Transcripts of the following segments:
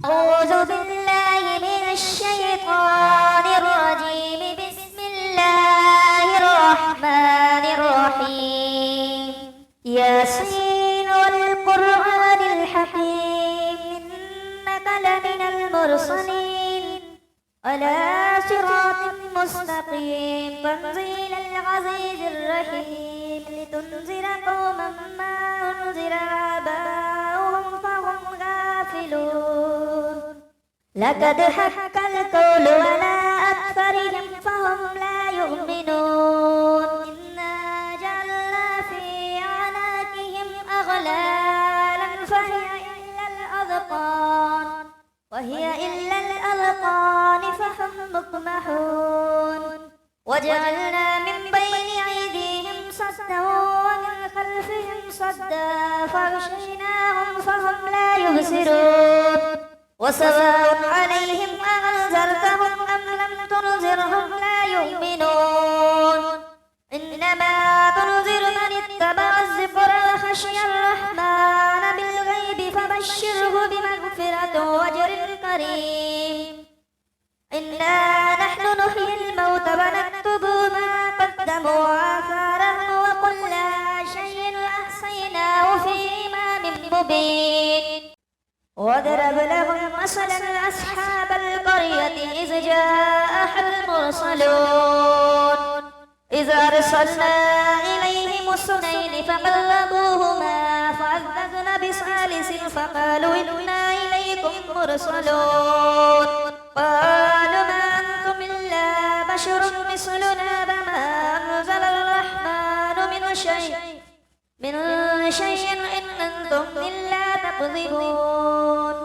أعوذ بالله من الشيطان الرجيم. بسم الله الرحمن الرحيم. ياسين والقرآن الحكيم إنك لمن المرسلين على صراط مستقيم تنزيل العزيز الرحيم لتنذر قوما ما أنذر آباؤهم فهم غافلون. لقد حق القول على أكثرهم فهم لا يؤمنون. إنا جعلنا في أعناقهم أغلالا وهي إلا الأذقان فهم مقمحون. وجعلنا من بين أيديهم سدا ومن خلفهم سدا فأغشيناهم فهم لا يبصرون. وسواء عليهم أأنذرتهم أم لم تنذرهم لا يؤمنون. إنما تنذر من اتبع الذكر وخشي الرحمن بالغيب فبشره بمغفرة وأجر كريم. إنا نحن نحيي الموتى ونكتب ما قدموا وآثارهم وكل شيء أحصيناه في إمام مبين. واضرب لهم مثلا أصحاب القرية إذ جاءها المرسلون إذ أرسلنا إليهم اثنين فكذبوهما فعززنا بثالث فقالوا إنا إليكم مرسلون. قالوا ما أنتم إلا بشر مثلنا وما أنزل الرحمن من شيء إن أنتم إلا تكذبون.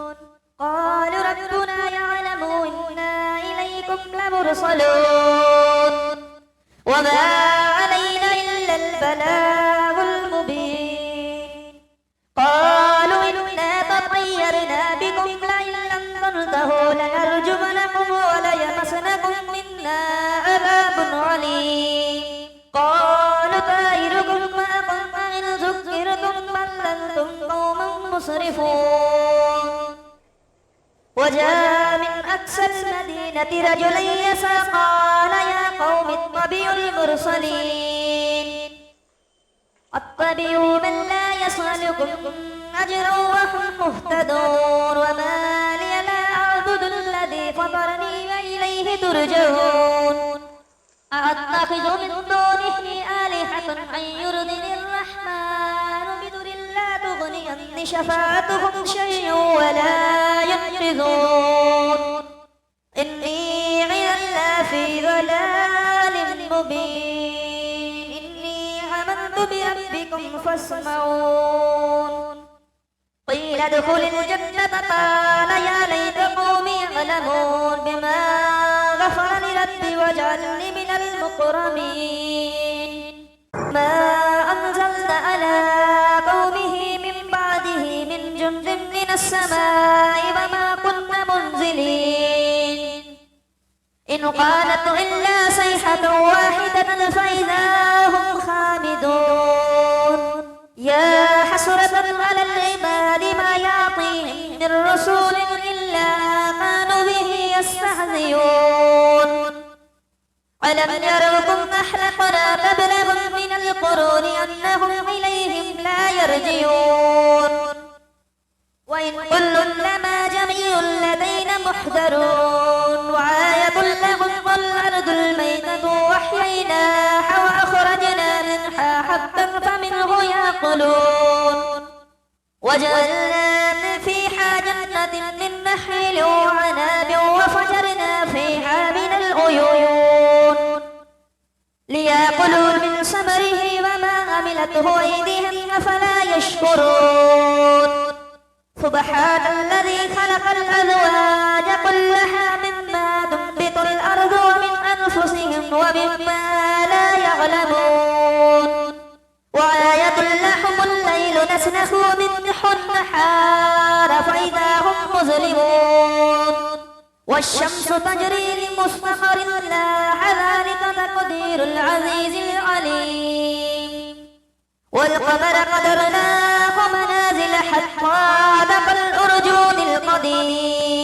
قالوا ربنا يعلم إنا إليكم لمرسلون وما علينا إلا البلاغ المبين. قالوا إنا تطيرنا بكم لئن لم تنتهوا لنرجمنكم وليمسنكم منا عذاب عليم. قالوا طائركم معكم إن ذكرتم بل أنتم قوم مسرفون. وجاء من أقصى المدينة رجل يسعى قال يا قوم اتبعوا المرسلين اتبعوا من لا يسألكم أجرا وهم مهتدون. وما لي لا أعبد الذي فطرني وإليه ترجعون. أأتخذ من دونه آلهة أن يردني الرحمن بضر لا تغني عني شفاعتهم شيئا ولا ينقذون. إني إذا في ضلال مبين. إني آمنت بربكم فاسمعون. قيل ادخل الجنة قال يا ليت قومي يعلمون بما غفر لي ربي وجعلني من المكرمين. ما أنزلنا على قومه من بعده من جند من السماء وما كنا منزلين. إن قالت إلا صيحة واحدة فإذا هم خامدون. يا حسرة على العباد ما يعطيهم من رسول إلا كانوا به يستهزئون. ألم يروا كم أهلكنا قبلهم من القرون أنهم إليهم لا يرجعون. وإن كل لما جميع لدينا محضرون. وآية لهم الأرض الميتة وأحييناها وأخرجنا منها حبا فمنه يأكلون. وجعلنا فيها جنة من نخيل وعناب وفجرنا فيها من العيون ليأكلوا من ثمره وما عملته أيديهم أفلا يشكرون. سبحان الذي خلق الأزواج كلها مما تنبت الأرض ومن أنفسهم ومما لا يعلمون. وآية لهم الليل نسلخ منه النهار فإذا هم مظلمون. والشمس تجري لمستقر لها ذلك تقدير العزيز العليم. والقمر قدرناه منازل حتى عاد كالأرجون القديم.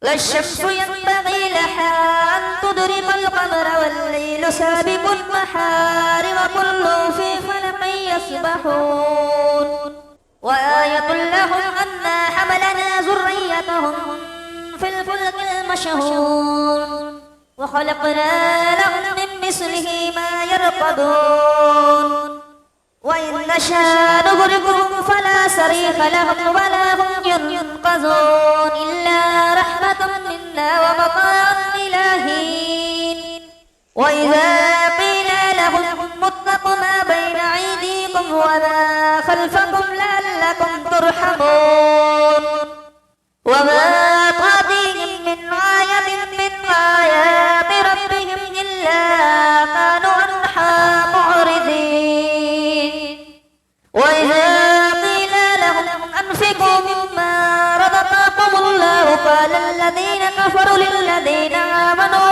لا الشمس ينبغي لها أن تدرك القمر والليل سابق النهار وكل في فلك يسبحون وآية لهم أنا حملنا ذريتهم في الفلك المشحون وخلقنا لهم من مثله ما يركبون وإن نشاء نغرقهم فلا صريخ لهم ولا هم ينقذون إلا رحمة منا ومطاعا إلى حين وإذا قيل لهم اتقوا ما بين أيديكم وما خلفكم لعلكم ترحمون وما تأتيهم من آية من آيات ربهم إلا كانوا عنها معرضين وإذا قيل لهم أنفقوا مما رزقكم الله قال الذين كفروا للذين آمنوا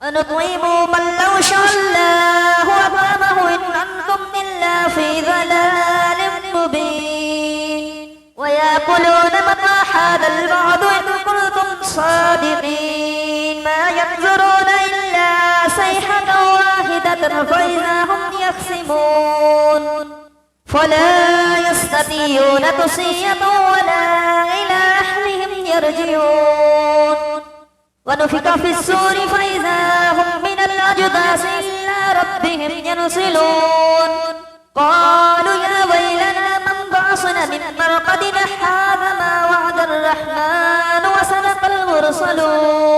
أنطعم من لو شاء الله أطعمه إن أنتم إلا في ضلال مبين ويقولون متى هذا الوعد إن كنتم صادقين ما ينظرون إلا صيحة واحدة فإذا هم يخصمون فلا يستطيعون تصية ولا إلى أهلهم يرجعون ونفخ في الصور فإذا هم من الأجداث إلى ربهم ينسلون قالوا يا ويلنا من بعثنا من مرقدنا هذا ما وعد الرحمن وصدق المرسلون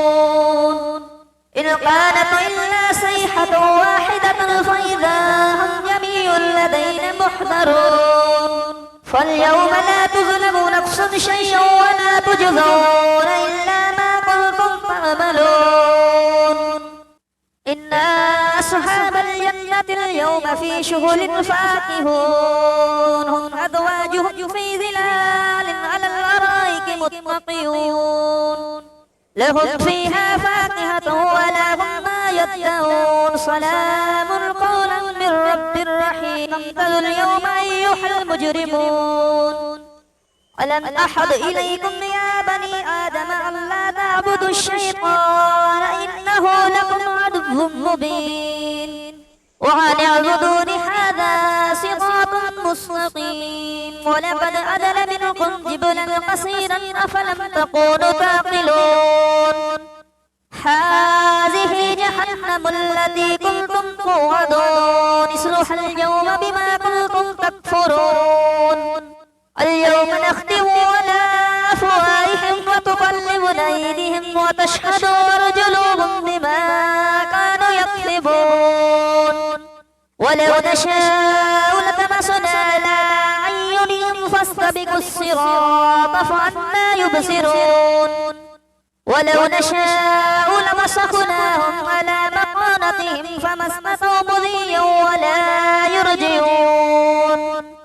إن كانت إلا صيحة واحدة فإذا هم جميع لدينا محضرون فاليوم لا تظلم نفس شيئا ولا تجزون إلا ما كنتم تعملون إن أصحاب الجنة اليوم في شغل فاكهون هم أزواجهم في ظلال على الأرائك متقيون لهم فيها فاكهة ولهم ما يدعون سلام قولا من رب رحيم امتثلوا اليوم أيها المجرمون ألم أحد إليكم يا بني آدم ألا تعبدوا الشيطان إنه لكم عدو مبين وأن اعبدوني هذا صراط مستقيم ولقد أضل منكم جبلا قصيرا أفلم تكونوا تعقلون هذه جهنم التي كنتم توعدون اصلوها اليوم بما كنتم تكفرون اليوم نختم على أفواههم وتكلمنا أيديهم وتشهد أرجلهم بما كانوا يكسبون ولو نشاء لطمسنا على أعينهم فاستبقوا الصراط فأنى يبصرون ولو نشاء لمسخناهم على مكانتهم فما استطاعوا مضيا ولا يرجعون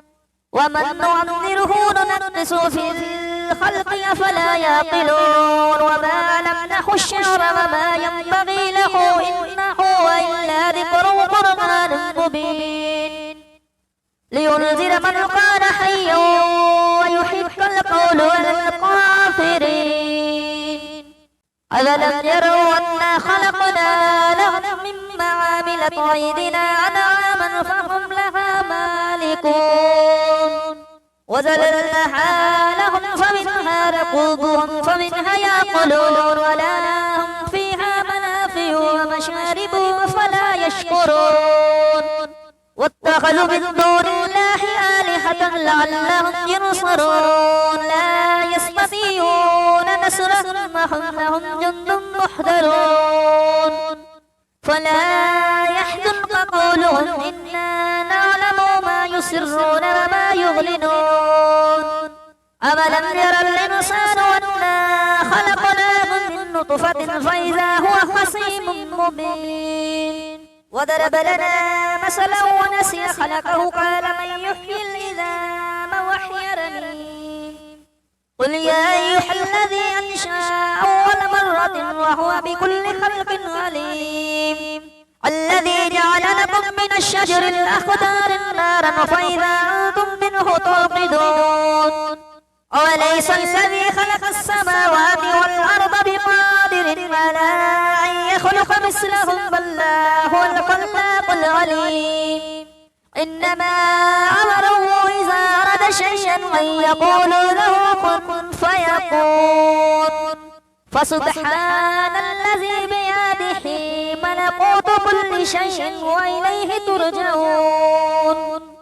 ومن نعمره ننقصه في الخلق أفلا يعقلون وما لمنه الشعر وما ينبغي له إن هو إلا ذكر وقرآن مبين لينذر من كان حيا ويحق القول على الكافرين ألم يروا أنا خلقنا لهم مما عملت أيدينا أنعاما فهم لها مالكون وذللناها لهم فمنها ركوبهم فمنها يأكلون ولهم فيها منافع ومشارب فلا يشكرون واتخذوا من دون الله آلهة لعلهم ينصرون لا يستطيعون نصرهم وهم جند محضرون فلا يحزنك قولهم إنا نعلم ما يسرون وما يعلنون أولم ير الإنسان أنا خلقناه من نطفة فإذا هو خصيم مبين وضرب لنا مثلا ونسي خلقه قال من يحيي العظام وهي رميم قل يا أيها الذي أنشأ أول مرة وهو بكل خلق عليم الذي جعل لكم من الشجر الأخضر نارا فإذا أنتم منه توقدون أوليس الذي خلق السماوات والأرض بقادر على أن يخلق مثلهم بل هو الخلاق العليم إنما أمره إذا أراد شيئا أن يقول له كن فيكون فسبحان الذي بيده ملكوت كل شيء وإليه ترجعون